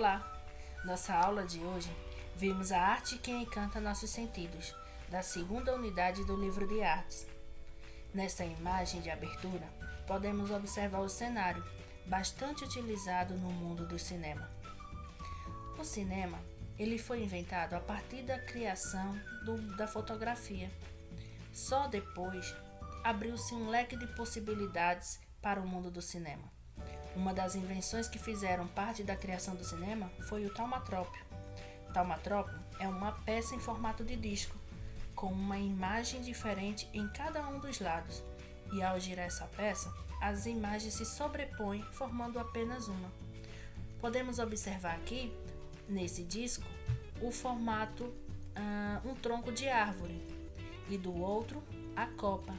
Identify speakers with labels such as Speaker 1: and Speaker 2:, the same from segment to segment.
Speaker 1: Olá! Nossa aula de hoje, vimos a arte que encanta nossos sentidos, da segunda unidade do livro de artes. Nesta imagem de abertura, podemos observar o cenário, bastante utilizado no mundo do cinema. O cinema, ele foi inventado a partir da criação da fotografia. Só depois, abriu-se um leque de possibilidades para o mundo do cinema. Uma das invenções que fizeram parte da criação do cinema foi o taumatrópio. Taumatrópio é uma peça em formato de disco, com uma imagem diferente em cada um dos lados, e ao girar essa peça, as imagens se sobrepõem, formando apenas uma. Podemos observar aqui, nesse disco, o formato um tronco de árvore, e do outro, a copa.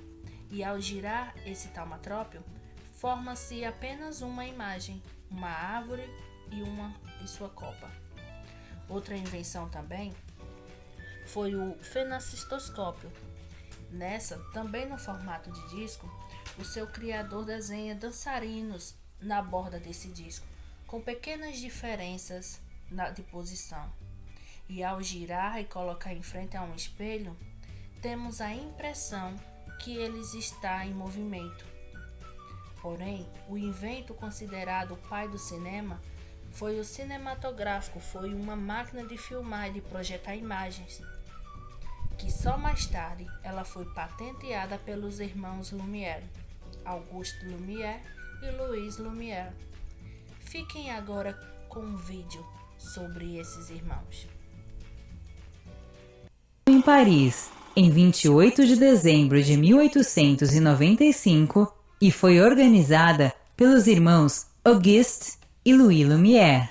Speaker 1: E ao girar esse taumatrópio, forma-se apenas uma imagem, uma árvore e sua copa. Outra invenção também foi o fenacistoscópio. Nessa, também no formato de disco, o seu criador desenha dançarinos na borda desse disco, com pequenas diferenças de posição. E ao girar e colocar em frente a um espelho, temos a impressão que ele está em movimento. Porém, o invento considerado o pai do cinema foi o cinematográfico, foi uma máquina de filmar e de projetar imagens, que só mais tarde ela foi patenteada pelos irmãos Lumière, Auguste Lumière e Louis Lumière. Fiquem agora com um vídeo sobre esses irmãos.
Speaker 2: Em Paris, em 28 de dezembro de 1895, e foi organizada pelos irmãos Auguste e Louis Lumière.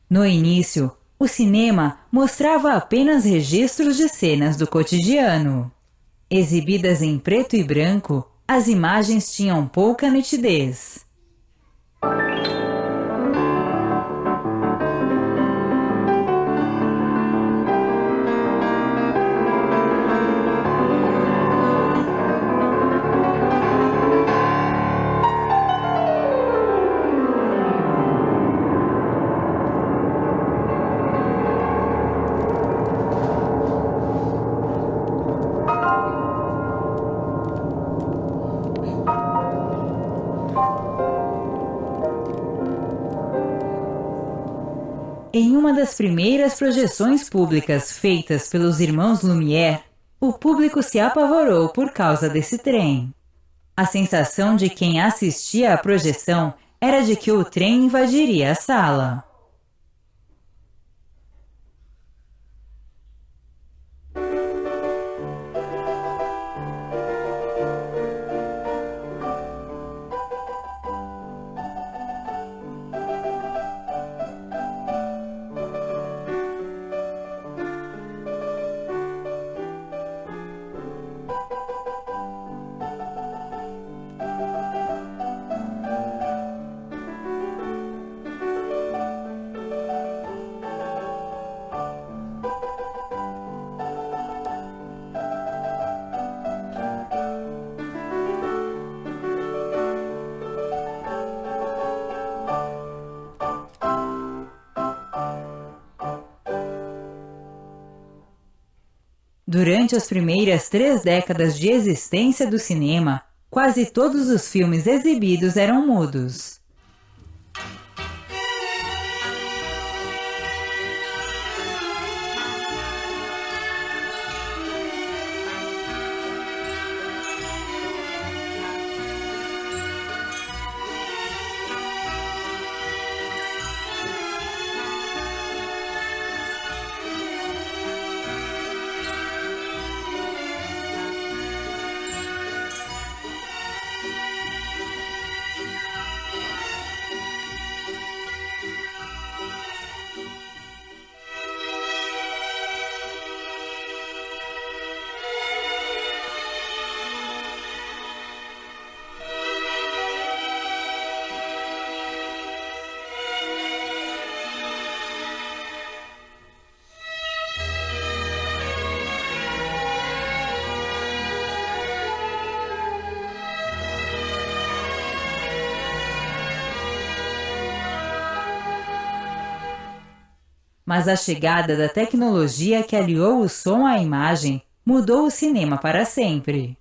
Speaker 2: No início, o cinema mostrava apenas registros de cenas do cotidiano. Exibidas em preto e branco, as imagens tinham pouca nitidez. Em uma das primeiras projeções públicas feitas pelos irmãos Lumière, o público se apavorou por causa desse trem. A sensação de quem assistia à projeção era de que o trem invadiria a sala. Durante as primeiras 3 décadas de existência do cinema, quase todos os filmes exibidos eram mudos. Mas a chegada da tecnologia que aliou o som à imagem mudou o cinema para sempre.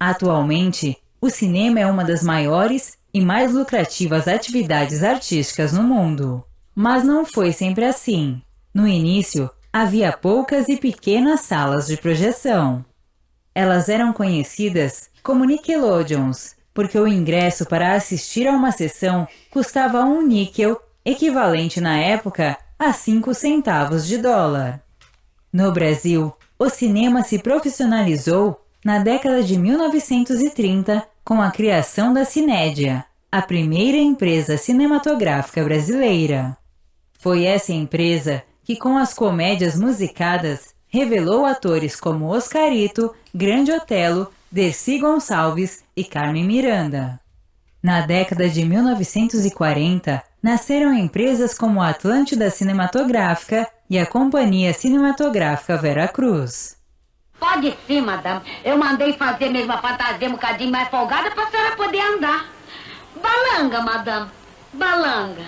Speaker 2: Atualmente, o cinema é uma das maiores e mais lucrativas atividades artísticas no mundo. Mas não foi sempre assim. No início, havia poucas e pequenas salas de projeção. Elas eram conhecidas como Nickelodeons, porque o ingresso para assistir a uma sessão custava um níquel, equivalente na época a 5 centavos de dólar. No Brasil, o cinema se profissionalizou na década de 1930 com a criação da Cinédia, a primeira empresa cinematográfica brasileira. Foi essa empresa que, com as comédias musicadas, revelou atores como Oscarito, Grande Otelo, Dercy Gonçalves e Carmen Miranda. Na década de 1940, nasceram empresas como a Atlântida Cinematográfica e a Companhia Cinematográfica Veracruz.
Speaker 3: Pode sim, madame. Eu mandei fazer mesmo a fantasia um bocadinho mais folgada para a senhora poder andar. Balanga, madame. Balanga.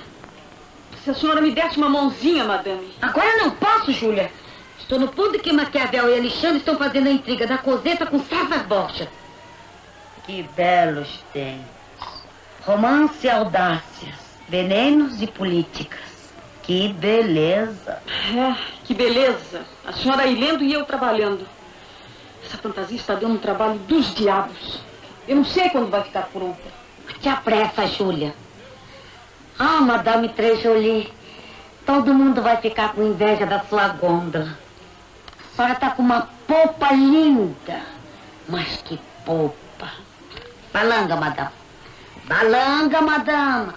Speaker 4: Se a senhora me desse uma mãozinha, madame.
Speaker 3: Agora não posso, Júlia. Estou no ponto que Maquiavel e Alexandre estão fazendo a intriga da Coseta com César Borgia. Que belos tempos. Romance e audácias, venenos e políticas. Que beleza.
Speaker 4: Que beleza. A senhora aí lendo e eu trabalhando. Essa fantasia está dando um trabalho dos diabos. Eu não sei quando vai ficar pronta.
Speaker 3: Te apressa, Júlia. Ah, Madame Trejoli, todo mundo vai ficar com inveja da sua gôndola. A senhora está com uma polpa linda. Mas que polpa. Balanga, madame. Balanga, madame.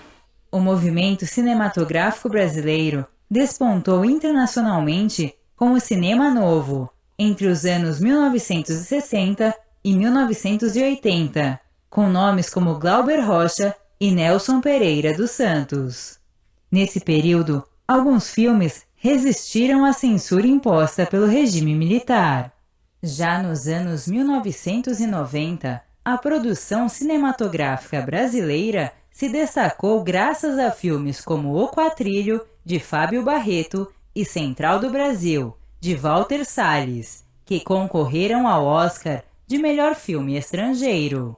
Speaker 2: O movimento cinematográfico brasileiro despontou internacionalmente com o cinema novo, entre os anos 1960 e 1980, com nomes como Glauber Rocha e Nelson Pereira dos Santos. Nesse período, alguns filmes resistiram à censura imposta pelo regime militar. Já nos anos 1990, a produção cinematográfica brasileira se destacou graças a filmes como O Quatrilho, de Fábio Barreto, e Central do Brasil, de Walter Salles, que concorreram ao Oscar de melhor filme estrangeiro.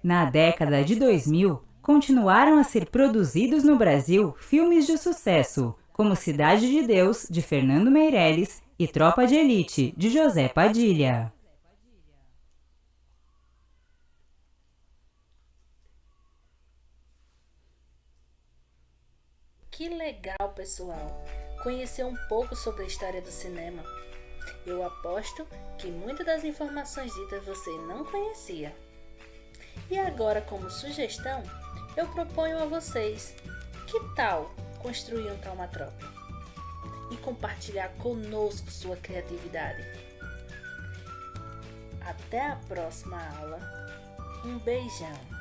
Speaker 2: Na década de 2000, continuaram a ser produzidos no Brasil filmes de sucesso, como Cidade de Deus, de Fernando Meirelles, e Tropa de Elite, de José Padilha.
Speaker 1: Que legal, pessoal! Conhecer um pouco sobre a história do cinema. Eu aposto que muitas das informações ditas você não conhecia. E agora, como sugestão, eu proponho a vocês, que tal construir um taumatrope e compartilhar conosco sua criatividade? Até a próxima aula. Um beijão!